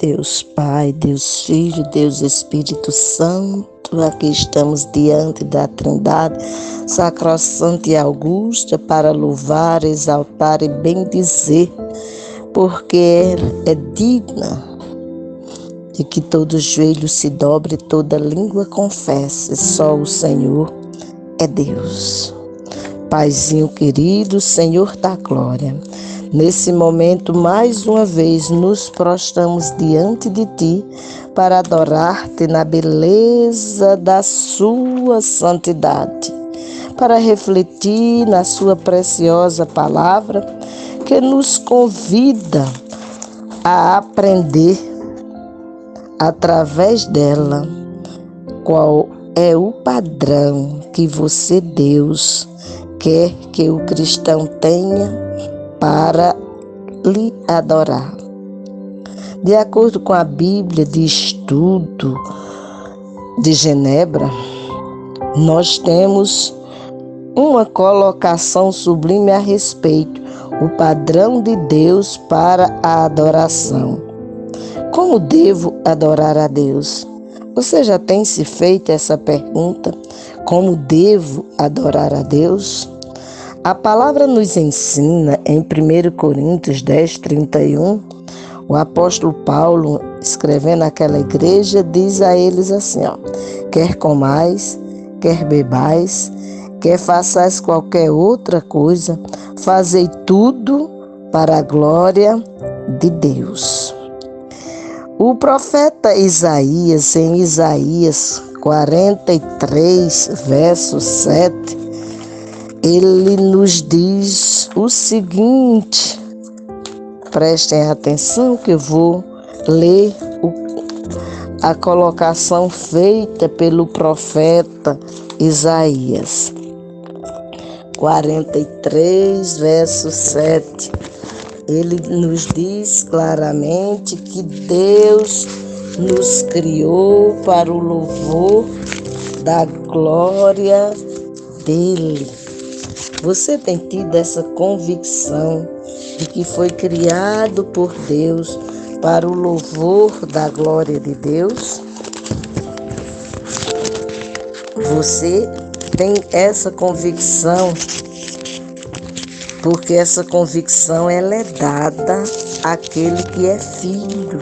Deus Pai, Deus Filho, Deus Espírito Santo, aqui estamos diante da Trindade sacrossanta e augusta para louvar, exaltar e bendizer, porque ela é digna de que todo joelho se dobre, toda língua confesse, só o Senhor é Deus. Paizinho querido, Senhor da glória, nesse momento, mais uma vez, nos prostramos diante de Ti para adorar-te na beleza da Sua santidade, para refletir na Sua preciosa palavra que nos convida a aprender através dela qual é o padrão que você, Deus, quer que o cristão tenha para lhe adorar. De acordo com a Bíblia de Estudo de Genebra, nós temos uma colocação sublime a respeito, o padrão de Deus para a adoração. Como devo adorar a Deus? Você já tem se feito essa pergunta? Como devo adorar a Deus? A palavra nos ensina em 1 Coríntios 10:31, o apóstolo Paulo, escrevendo àquela igreja, diz a eles assim, quer comais, quer bebais, quer façais qualquer outra coisa, fazei tudo para a glória de Deus. O profeta Isaías, em Isaías 43, verso 7, ele nos diz o seguinte, prestem atenção que eu vou ler a colocação feita pelo profeta Isaías. 43, verso 7. Ele nos diz claramente que Deus nos criou para o louvor da glória dele. Você tem tido essa convicção de que foi criado por Deus para o louvor da glória de Deus? Você tem essa convicção, porque essa convicção ela é dada àquele que é filho.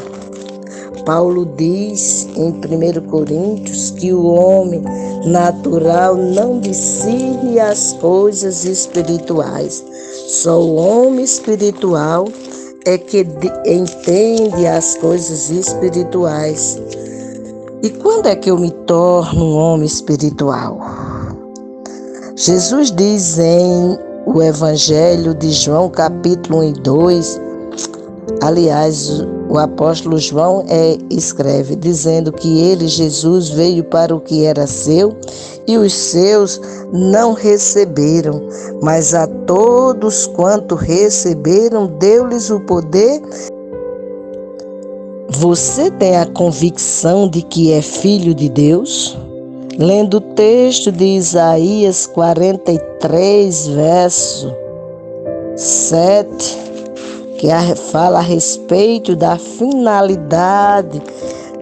Paulo diz em 1 Coríntios que o homem natural não discerne as coisas espirituais. Só o homem espiritual é que entende as coisas espirituais. E quando é que eu me torno um homem espiritual? Jesus diz em o Evangelho de João, capítulo 1 e 2, aliás, o apóstolo João escreve, dizendo que ele, Jesus, veio para o que era seu e os seus não receberam, mas a todos quanto receberam, deu-lhes o poder. Você tem a convicção de que é filho de Deus? Lendo o texto de Isaías 43, verso 7, que fala a respeito da finalidade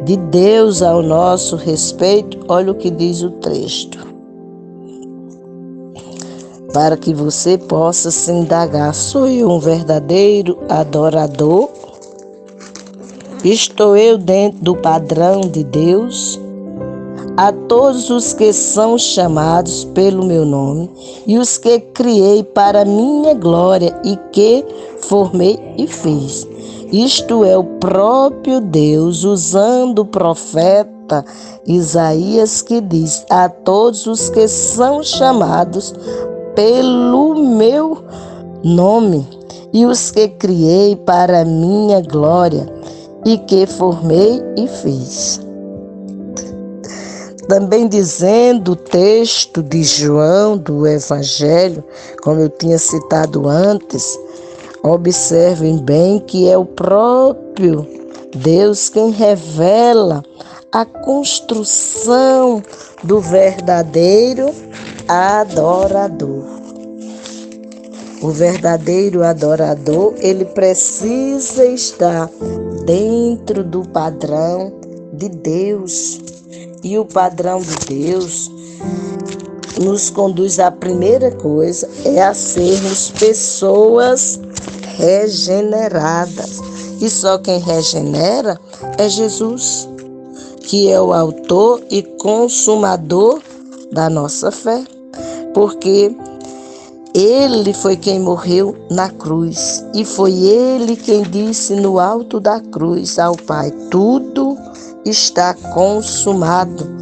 de Deus ao nosso respeito, olha o que diz o texto. Para que você possa se indagar, sou eu um verdadeiro adorador? Estou eu dentro do padrão de Deus? A todos os que são chamados pelo meu nome e os que criei para minha glória e que formei e fiz. Isto é o próprio Deus usando o profeta Isaías que diz, a todos os que são chamados pelo meu nome e os que criei para minha glória e que formei e fiz. Também dizendo o texto de João, do Evangelho, como eu tinha citado antes, observem bem que é o próprio Deus quem revela a construção do verdadeiro adorador. O verdadeiro adorador, ele precisa estar dentro do padrão de Deus. E o padrão de Deus nos conduz à primeira coisa, é a sermos pessoas regeneradas. E só quem regenera é Jesus, que é o autor e consumador da nossa fé. Porque Ele foi quem morreu na cruz. E foi Ele quem disse no alto da cruz ao Pai: tudo está consumado.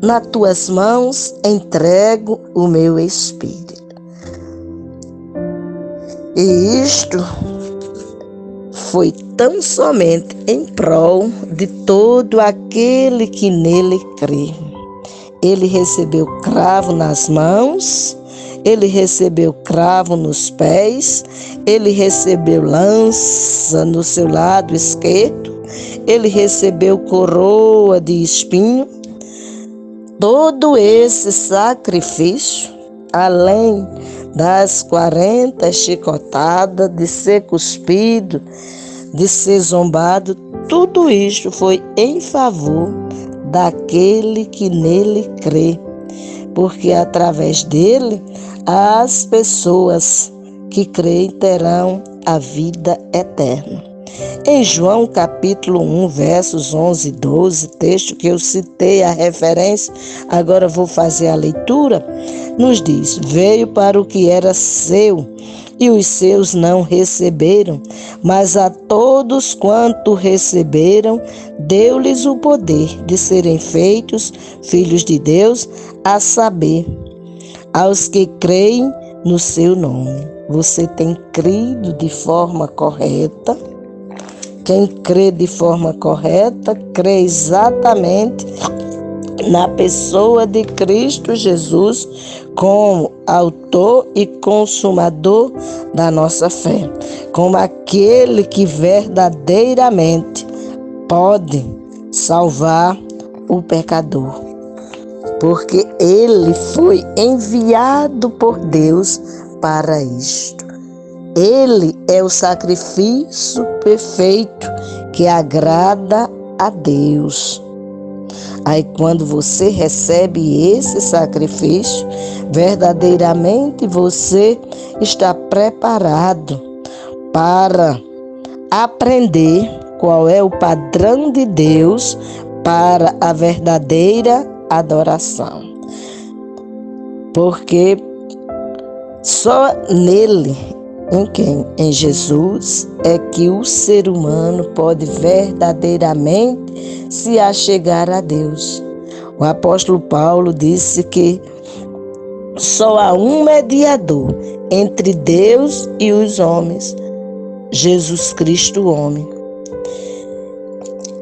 Nas tuas mãos entrego o meu espírito. E isto foi tão somente em prol de todo aquele que nele crê. Ele recebeu cravo nas mãos, ele recebeu cravo nos pés, ele recebeu lança no seu lado esquerdo, ele recebeu coroa de espinho. Todo esse sacrifício, além das 40 chicotadas, de ser cuspido, de ser zombado, tudo isto foi em favor daquele que nele crê, porque através dele as pessoas que creem terão a vida eterna. Em João capítulo 1, versos 11 e 12, texto que eu citei a referência, agora vou fazer a leitura, nos diz: veio para o que era seu, e os seus não receberam, mas a todos quanto receberam, deu-lhes o poder de serem feitos filhos de Deus, a saber, aos que creem no seu nome. Você tem crido de forma correta? Quem crê de forma correta, crê exatamente na pessoa de Cristo Jesus como autor e consumador da nossa fé, como aquele que verdadeiramente pode salvar o pecador, porque ele foi enviado por Deus para isto. Ele é o sacrifício perfeito que agrada a Deus. Aí quando você recebe esse sacrifício, verdadeiramente você está preparado para aprender qual é o padrão de Deus para a verdadeira adoração. Porque só nele, em quem? Em Jesus, é que o ser humano pode verdadeiramente se achegar a Deus. O apóstolo Paulo disse que só há um mediador entre Deus e os homens, Jesus Cristo, homem.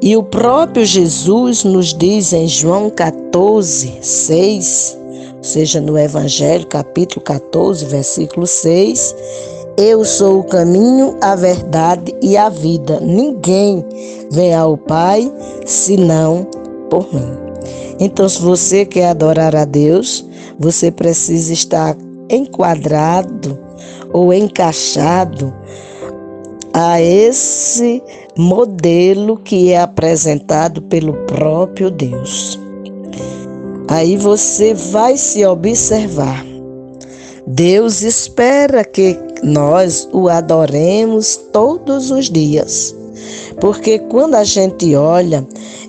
E o próprio Jesus nos diz em João 14, 6, ou seja, no Evangelho, capítulo 14, versículo 6, eu sou o caminho, a verdade e a vida. Ninguém vem ao Pai senão por mim. Então, se você quer adorar a Deus, você precisa estar enquadrado ou encaixado a esse modelo que é apresentado pelo próprio Deus. Aí você vai se observar. Deus espera que nós o adoremos todos os dias. Porque quando a gente olha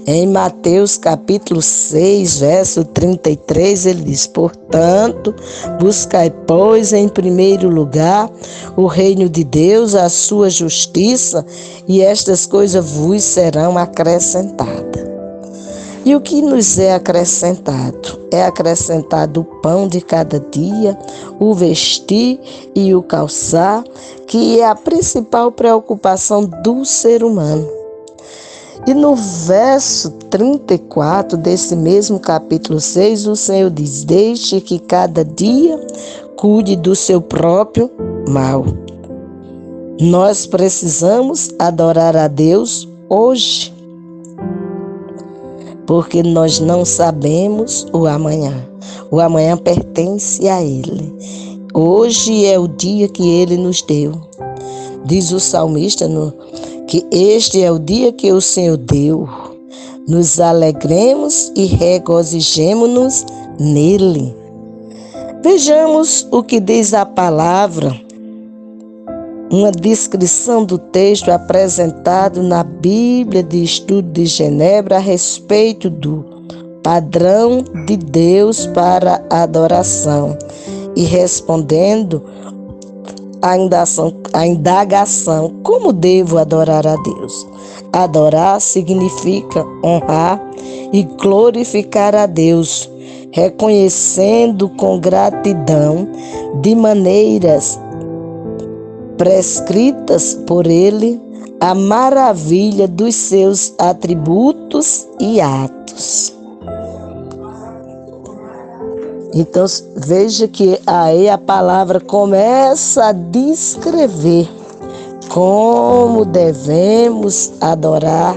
em Mateus capítulo 6, verso 33, ele diz: portanto, buscai, pois, em primeiro lugar o reino de Deus, a sua justiça, e estas coisas vos serão acrescentadas. E o que nos é acrescentado? É acrescentado o pão de cada dia, o vestir e o calçar, que é a principal preocupação do ser humano. E no verso 34 desse mesmo capítulo 6, o Senhor diz: deixe que cada dia cuide do seu próprio mal. Nós precisamos adorar a Deus hoje, porque nós não sabemos o amanhã. O amanhã pertence a Ele. Hoje é o dia que Ele nos deu. Diz o salmista que este é o dia que o Senhor deu. Nos alegremos e regozijemo-nos nele. Vejamos o que diz a palavra, uma descrição do texto apresentado na Bíblia de Estudo de Genebra a respeito do padrão de Deus para a adoração. E respondendo a indagação, como devo adorar a Deus? Adorar significa honrar e glorificar a Deus, reconhecendo com gratidão de maneiras prescritas por Ele a maravilha dos seus atributos e atos. Então veja que aí a palavra começa a descrever como devemos adorar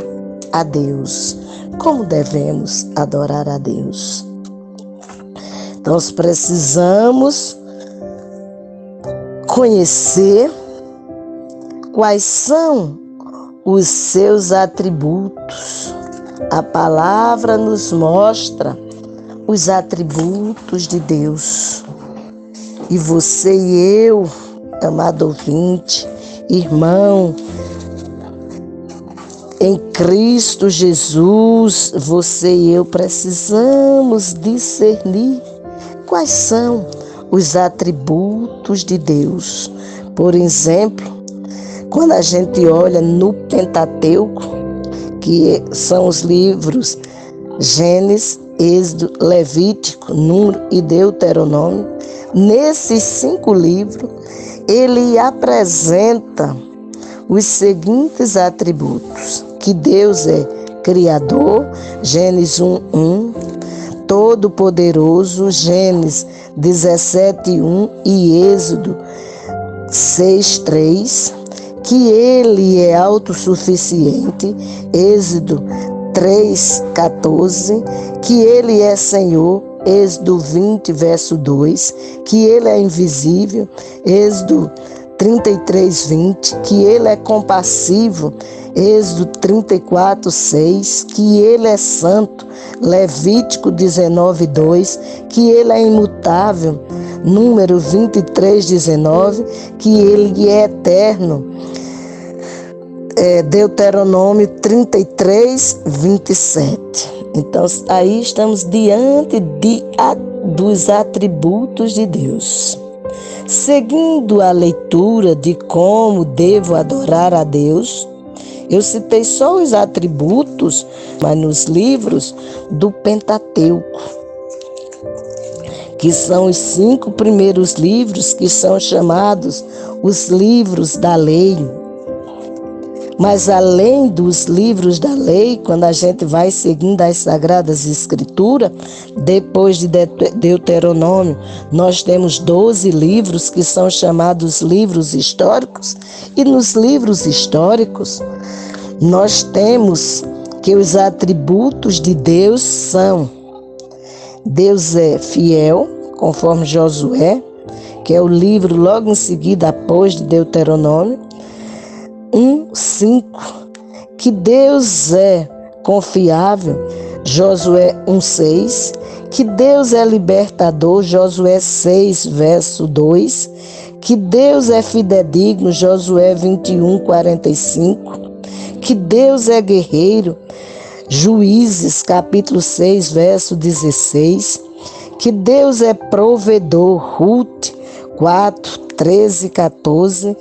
a Deus. Como devemos adorar a Deus? Então, nós precisamos conhecer quais são os seus atributos. A palavra nos mostra os atributos de Deus. E você e eu, amado ouvinte, irmão, em Cristo Jesus, você e eu precisamos discernir quais são os atributos de Deus. Por exemplo, quando a gente olha no Pentateuco, que são os livros Gênesis, Êxodo, Levítico, Número e Deuteronômio, nesses 5 livros, ele apresenta os seguintes atributos: que Deus é Criador, Gênesis 1:1, Todo-Poderoso, Gênesis 17:1 e Êxodo 6:3, que Ele é autossuficiente, Êxodo 3:14, que Ele é Senhor, Êxodo 20, verso 2, que Ele é invisível, Êxodo 33:20, que Ele é compassivo, Êxodo 34:6, que Ele é santo, Levítico 19:2, que Ele é imutável, Número 23:19, que Ele é eterno, Deuteronômio 33:27. Então, aí estamos diante dos atributos de Deus. Seguindo a leitura de como devo adorar a Deus, eu citei só os atributos, mas nos livros do Pentateuco, que são os 5 primeiros livros que são chamados os livros da lei. Mas além dos livros da lei, quando a gente vai seguindo as Sagradas Escrituras, depois de Deuteronômio, nós temos 12 livros que são chamados livros históricos. E nos livros históricos, nós temos que os atributos de Deus são: Deus é fiel, conforme Josué, que é o livro logo em seguida após de Deuteronômio, 1:5, que Deus é confiável, Josué 1:6, que Deus é libertador, Josué 6, verso 2, que Deus é fidedigno, Josué 21:45, que Deus é guerreiro, Juízes capítulo 6, verso 16, que Deus é provedor, Ruth 4:13-14,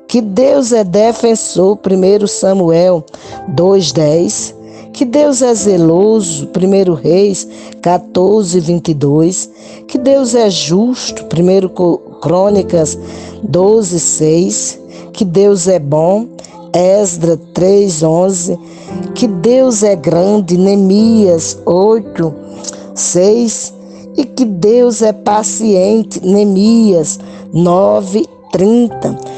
que Deus é defensor, 1 Samuel 2:10, que Deus é zeloso, 1 Reis 14:22, que Deus é justo, 1 Crônicas 12:6, que Deus é bom, Esdras 3:11, que Deus é grande, Neemias 8:6, e que Deus é paciente, Neemias 9:30.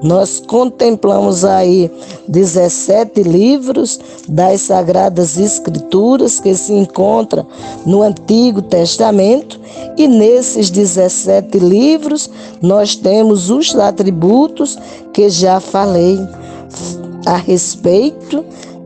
Nós contemplamos aí 17 livros das Sagradas Escrituras que se encontram no Antigo Testamento, e nesses 17 livros nós temos os atributos que já falei. a respeito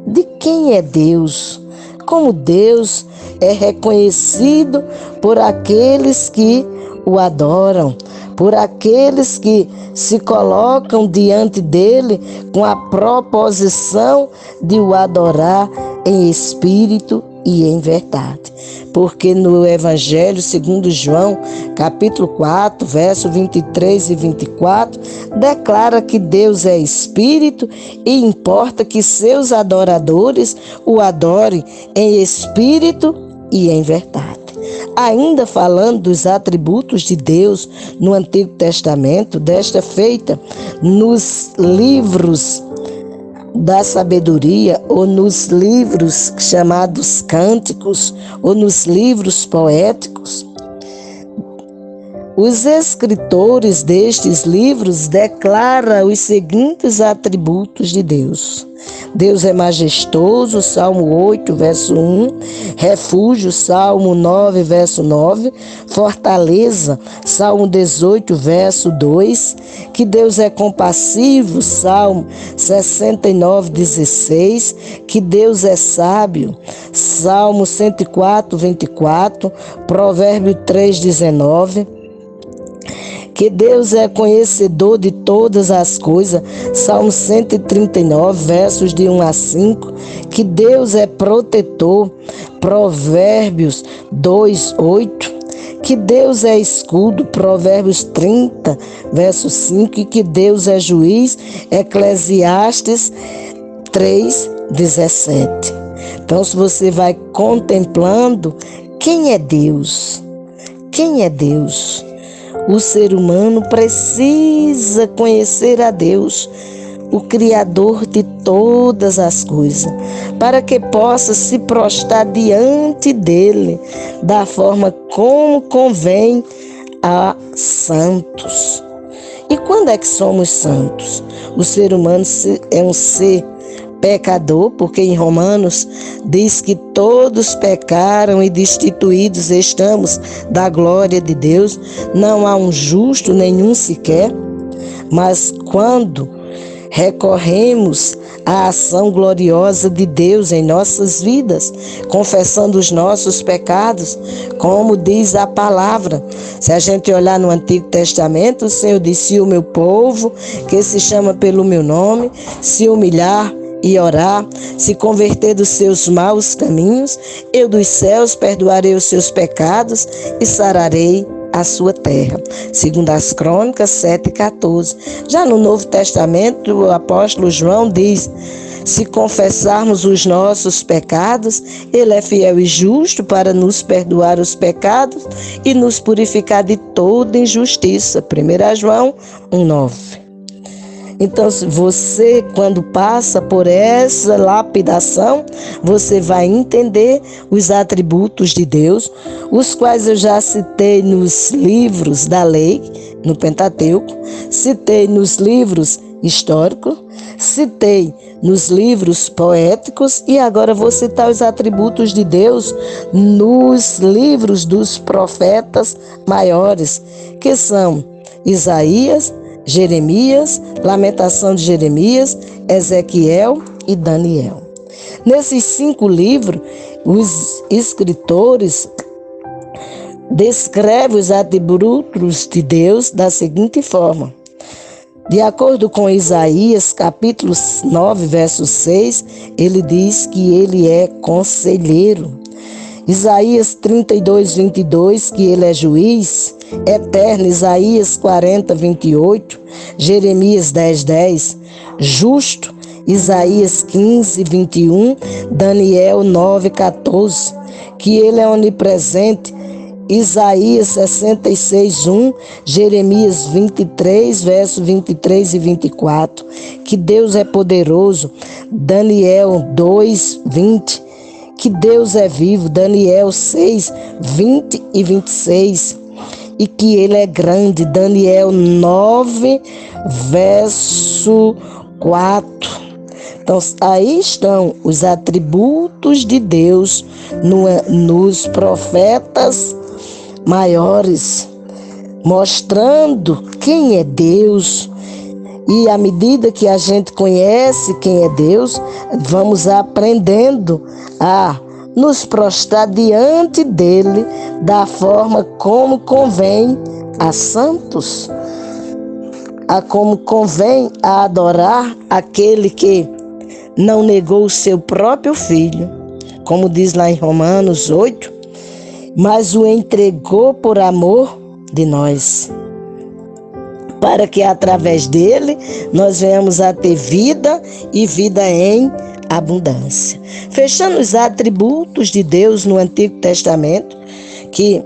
de quem é Deus, como Deus é reconhecido por aqueles que o adoram, por aqueles que se colocam diante dele com a proposição de o adorar em espírito e em verdade. Porque no Evangelho segundo João, capítulo 4, verso 23 e 24, declara que Deus é espírito e importa que seus adoradores o adorem em espírito e em verdade. Ainda falando dos atributos de Deus no Antigo Testamento, desta feita nos livros da sabedoria, ou nos livros chamados cânticos, ou nos livros poéticos, os escritores destes livros declaram os seguintes atributos de Deus. Deus é majestoso, Salmo 8, verso 1, refúgio, Salmo 9, verso 9, fortaleza, Salmo 18, verso 2, que Deus é compassivo, Salmo 69, 16, que Deus é sábio, Salmo 104, 24, Provérbio 3, 19, que Deus é conhecedor de todas as coisas, Salmo 139, versos de 1 a 5, que Deus é protetor, Provérbios 2, 8, que Deus é escudo, Provérbios 30, verso 5, e que Deus é juiz, Eclesiastes 3, 17. Então, se você vai contemplando, quem é Deus? Quem é Deus? O ser humano precisa conhecer a Deus, o Criador de todas as coisas, para que possa se prostrar diante dele da forma como convém a santos. E quando é que somos santos? O ser humano é um ser pecador, porque em Romanos diz que todos pecaram e destituídos estamos da glória de Deus, não há um justo nenhum sequer. Mas quando recorremos à ação gloriosa de Deus em nossas vidas, confessando os nossos pecados, como diz a palavra, se a gente olhar no Antigo Testamento, o Senhor disse: se o meu povo, que se chama pelo meu nome, se humilhar e orar, se converter dos seus maus caminhos, eu dos céus perdoarei os seus pecados e sararei a sua terra. Segundo as Crônicas 7:14. Já no Novo Testamento, o apóstolo João diz: se confessarmos os nossos pecados, ele é fiel e justo para nos perdoar os pecados e nos purificar de toda injustiça. 1 João 1:9. Então, se você, quando passa por essa lapidação, você vai entender os atributos de Deus, os quais eu já citei nos livros da lei, no Pentateuco, citei nos livros históricos, citei nos livros poéticos e agora vou citar os atributos de Deus nos livros dos profetas maiores, que são Isaías, Jeremias, Lamentação de Jeremias, Ezequiel e Daniel. Nesses 5 livros, os escritores descrevem os atributos de Deus da seguinte forma. De acordo com Isaías, capítulo 9, verso 6, ele diz que ele é conselheiro. Isaías 32, 22, que ele é juiz eterno. Isaías 40, 28, Jeremias 10, 10, justo. Isaías 15, 21, Daniel 9, 14, que ele é onipresente. Isaías 66, 1, Jeremias 23, versos 23 e 24, que Deus é poderoso. Daniel 2, 20, que Deus é vivo. Daniel 6, 20 e 26, e que ele é grande. Daniel 9, verso 4. Então, aí estão os atributos de Deus nos profetas maiores, mostrando quem é Deus E à medida que a gente conhece quem é Deus, vamos aprendendo a nos prostrar diante dele da forma como convém a santos, a como convém a adorar aquele que não negou o seu próprio filho, como diz lá em Romanos 8, mas o entregou por amor de nós, para que através dele nós venhamos a ter vida e vida em abundância. Fechando os atributos de Deus no Antigo Testamento, que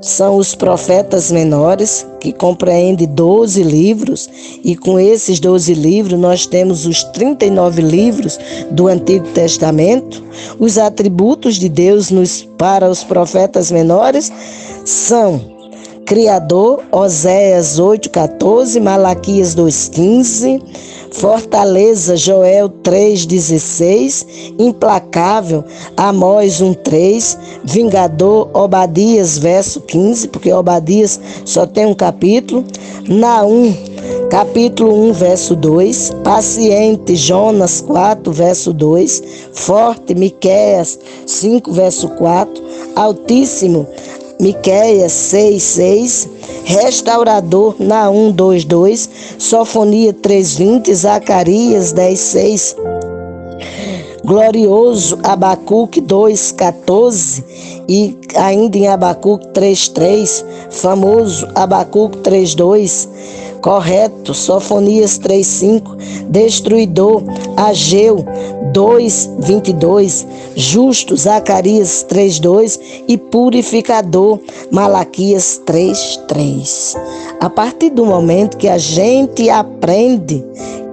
são os profetas menores, que compreende 12 livros, e com esses 12 livros nós temos os 39 livros do Antigo Testamento. Os atributos de Deus para os profetas menores são Criador, Oséias 8,14, Malaquias 2,15, Fortaleza, Joel 3,16, Implacável, Amós 1,3, Vingador, Obadias, verso 15, porque Obadias só tem um capítulo, Naum, capítulo 1, verso 2, Paciente, Jonas 4, verso 2, Forte, Miqueias 5, verso 4, Altíssimo, Miqueias 6,6, Restaurador, Naum 2,2, Sofonia 3,20, Zacarias 10,6, Glorioso, Abacuque 2,14 e ainda em Abacuque 3,3, Famoso, Abacuque 3,2, Correto, Sofonias 3,5, Destruidor, Ageu 2,22, Justo, Zacarias 3,2 e Purificador, Malaquias 3,3. A partir do momento que a gente aprende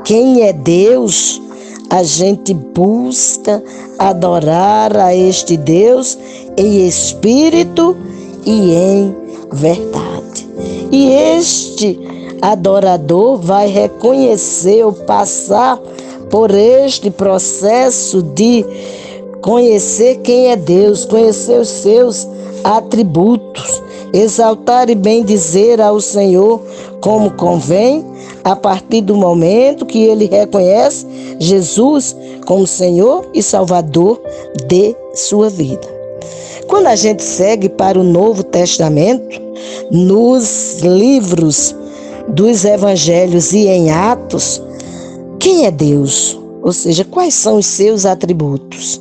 quem é Deus, a gente busca adorar a este Deus em espírito e em verdade. E este adorador vai reconhecer ou passar por este processo de conhecer quem é Deus, conhecer os seus atributos, exaltar e bendizer ao Senhor como convém, a partir do momento que ele reconhece Jesus como Senhor e Salvador de sua vida. Quando a gente segue para o Novo Testamento, nos livros dos Evangelhos e em Atos, quem é Deus? Ou seja, quais são os seus atributos?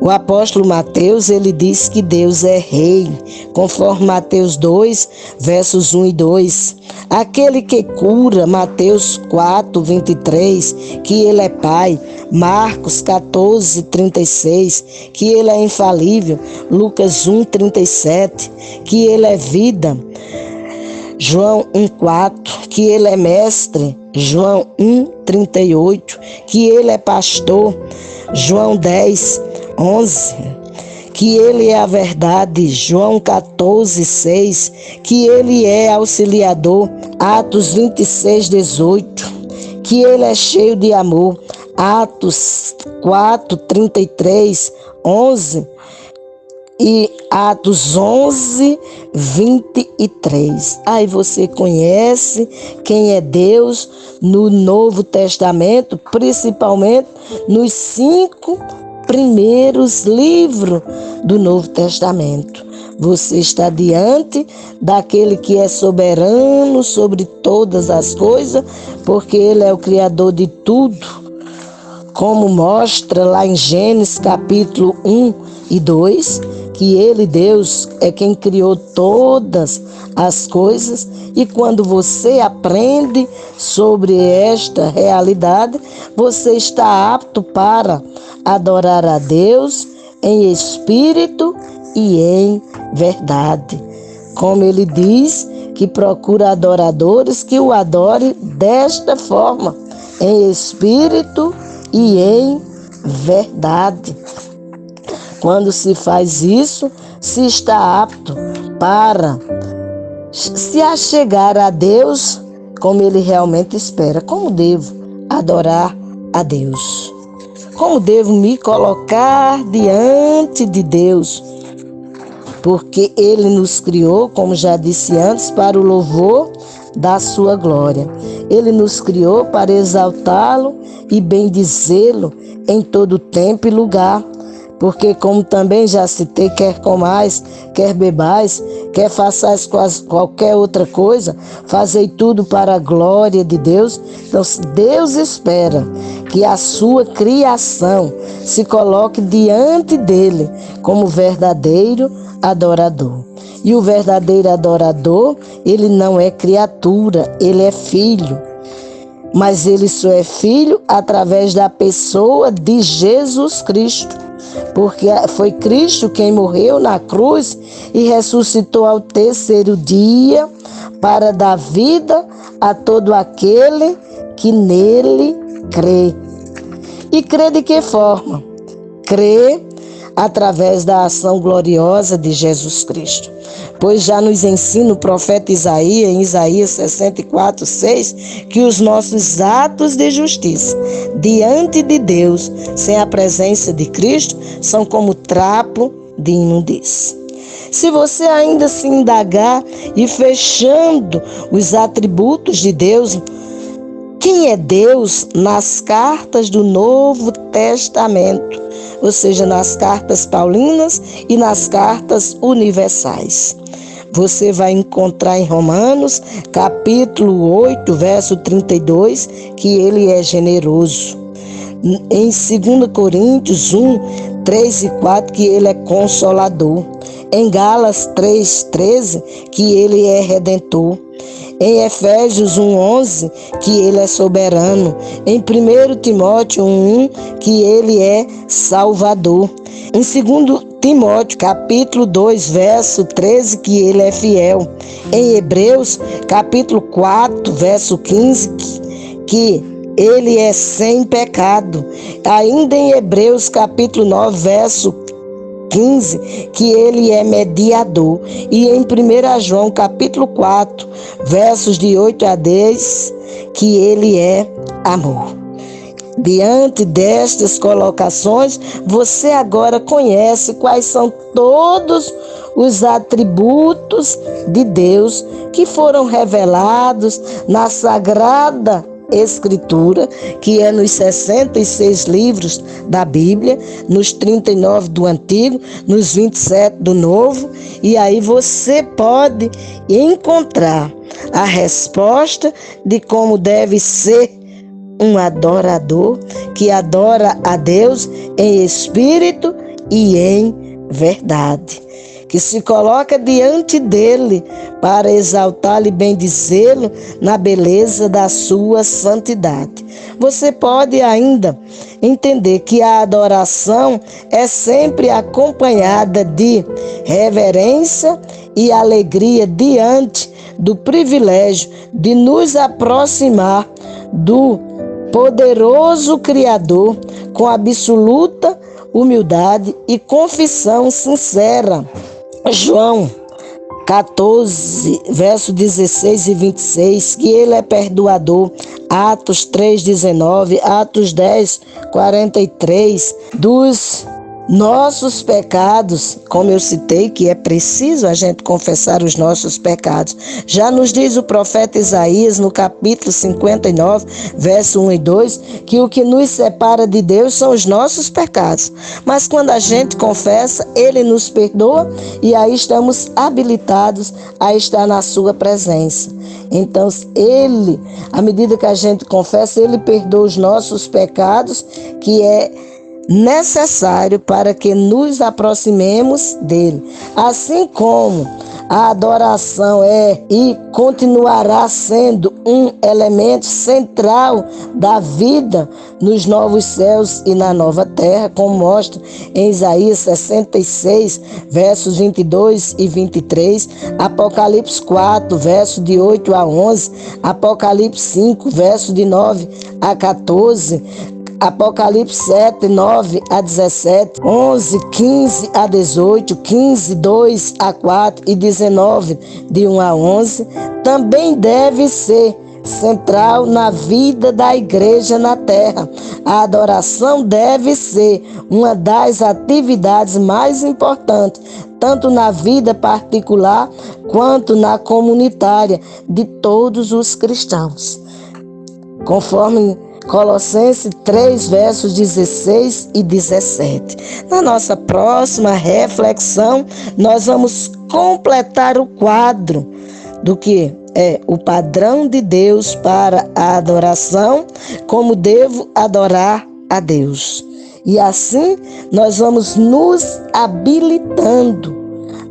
O apóstolo Mateus, ele diz que Deus é rei, conforme Mateus 2, versos 1 e 2. Aquele que cura, Mateus 4, 23, que ele é pai. Marcos 14, 36, que ele é infalível. Lucas 1, 37, que ele é vida. João 1,4, que ele é mestre. João 1,38, que ele é pastor. João 10, 11, que ele é a verdade. João 14, 6, que ele é auxiliador. Atos 26, 18, que ele é cheio de amor. Atos 4, 33, 11 e Atos 11, 23. Aí você conhece quem é Deus no Novo Testamento, principalmente nos 5 primeiros livros do Novo Testamento. Você está diante daquele que é soberano sobre todas as coisas, porque ele é o Criador de tudo. Como mostra lá em Gênesis capítulo 1 e 2, que ele, Deus, é quem criou todas as coisas. E quando você aprende sobre esta realidade, você está apto para adorar a Deus em espírito e em verdade. Como ele diz, que procura adoradores que o adorem desta forma, em espírito e em verdade. Quando se faz isso, se está apto para se achegar a Deus como ele realmente espera. Como devo adorar a Deus? Como devo me colocar diante de Deus? Porque ele nos criou, como já disse antes, para o louvor da sua glória. Ele nos criou para exaltá-lo e bendizê-lo em todo tempo e lugar. Porque, como também já citei, quer comais, quer bebais, quer façais qualquer outra coisa, fazei tudo para a glória de Deus. Então, Deus espera que a sua criação se coloque diante dele como verdadeiro adorador. E o verdadeiro adorador, ele não é criatura, ele é filho. Mas ele só é filho através da pessoa de Jesus Cristo. Porque foi Cristo quem morreu na cruz e ressuscitou ao terceiro dia para dar vida a todo aquele que nele crê. E crê de que forma? Crê através da ação gloriosa de Jesus Cristo. Pois já nos ensina o profeta Isaías, em Isaías 64:6, que os nossos atos de justiça diante de Deus, sem a presença de Cristo, são como trapo de imundícia. Se você ainda se indagar e fechando os atributos de Deus, quem é Deus nas cartas do Novo Testamento, ou seja, nas cartas paulinas e nas cartas universais. Você vai encontrar em Romanos, capítulo 8, verso 32, que ele é generoso. Em 2 Coríntios 1, 3 e 4, que ele é consolador. Em Gálatas 3:13, que ele é redentor. Em Efésios 1:11, que ele é soberano. Em 1 Timóteo 1:1, que ele é salvador. Em 2 Timóteo, capítulo 2, verso 13, que ele é fiel. Em Hebreus, capítulo 4, verso 15, que ele é sem pecado. Ainda em Hebreus, capítulo 9, verso 15, que ele é mediador. E em 1 João, capítulo 4, versos de 8 a 10, que ele é amor. Diante destas colocações, você agora conhece quais são todos os atributos de Deus que foram revelados na Sagrada Escritura, que é nos 66 livros da Bíblia, nos 39 do Antigo, nos 27 do Novo, e aí você pode encontrar a resposta de como deve ser um adorador que adora a Deus em espírito e em verdade, que se coloca diante dele para exaltá-lo e bendizê-lo na beleza da sua santidade. Você pode ainda entender que a adoração é sempre acompanhada de reverência e alegria diante do privilégio de nos aproximar do poderoso Criador com absoluta humildade e confissão sincera. João 14, verso 16 e 26, que ele é perdoador. Atos 3:19, Atos 10:43, dos nossos pecados, como eu citei, que é preciso a gente confessar os nossos pecados. Já nos diz o profeta Isaías, no capítulo 59, verso 1 e 2, que o que nos separa de Deus são os nossos pecados. Mas quando a gente confessa, ele nos perdoa e aí estamos habilitados a estar na sua presença. Então, ele, à medida que a gente confessa, ele perdoa os nossos pecados, que é necessário para que nos aproximemos dele. Assim como a adoração é e continuará sendo um elemento central da vida nos novos céus e na nova terra, como mostra em Isaías 66, versos 22 e 23, Apocalipse 4, versos de 8 a 11, Apocalipse 5, versos de 9 a 14, Apocalipse 7, 9 a 17, 11, 15 a 18, 15, 2 a 4 e 19, de 1 a 11, também deve ser central na vida da igreja na terra. A adoração deve ser uma das atividades mais importantes, tanto na vida particular quanto na comunitária de todos os cristãos. conforme Colossenses 3, versos 16 e 17. Na nossa próxima reflexão, nós vamos completar o quadro do que é o padrão de Deus para a adoração, como devo adorar a Deus. E assim nós vamos nos habilitando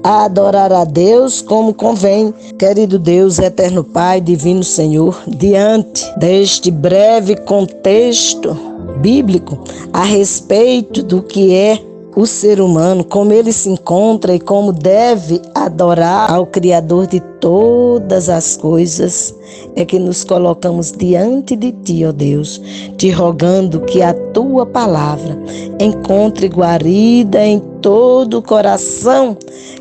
a adorar a Deus como convém. Querido Deus, eterno Pai, divino Senhor, diante deste breve contexto bíblico a respeito do que é o ser humano, como ele se encontra e como deve adorar ao Criador de todas as coisas, é que nos colocamos diante de Ti, ó Deus, te rogando que a Tua palavra encontre guarida em todo o coração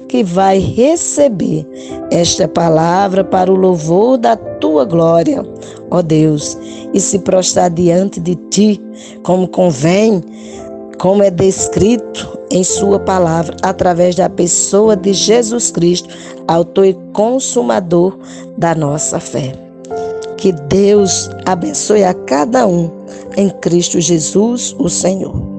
que vai receber esta palavra para o louvor da Tua glória, ó Deus, e se prostrar diante de Ti, como convém, como é descrito em Sua palavra, através da pessoa de Jesus Cristo, autor e consumador da nossa fé. Que Deus abençoe a cada um em Cristo Jesus, o Senhor.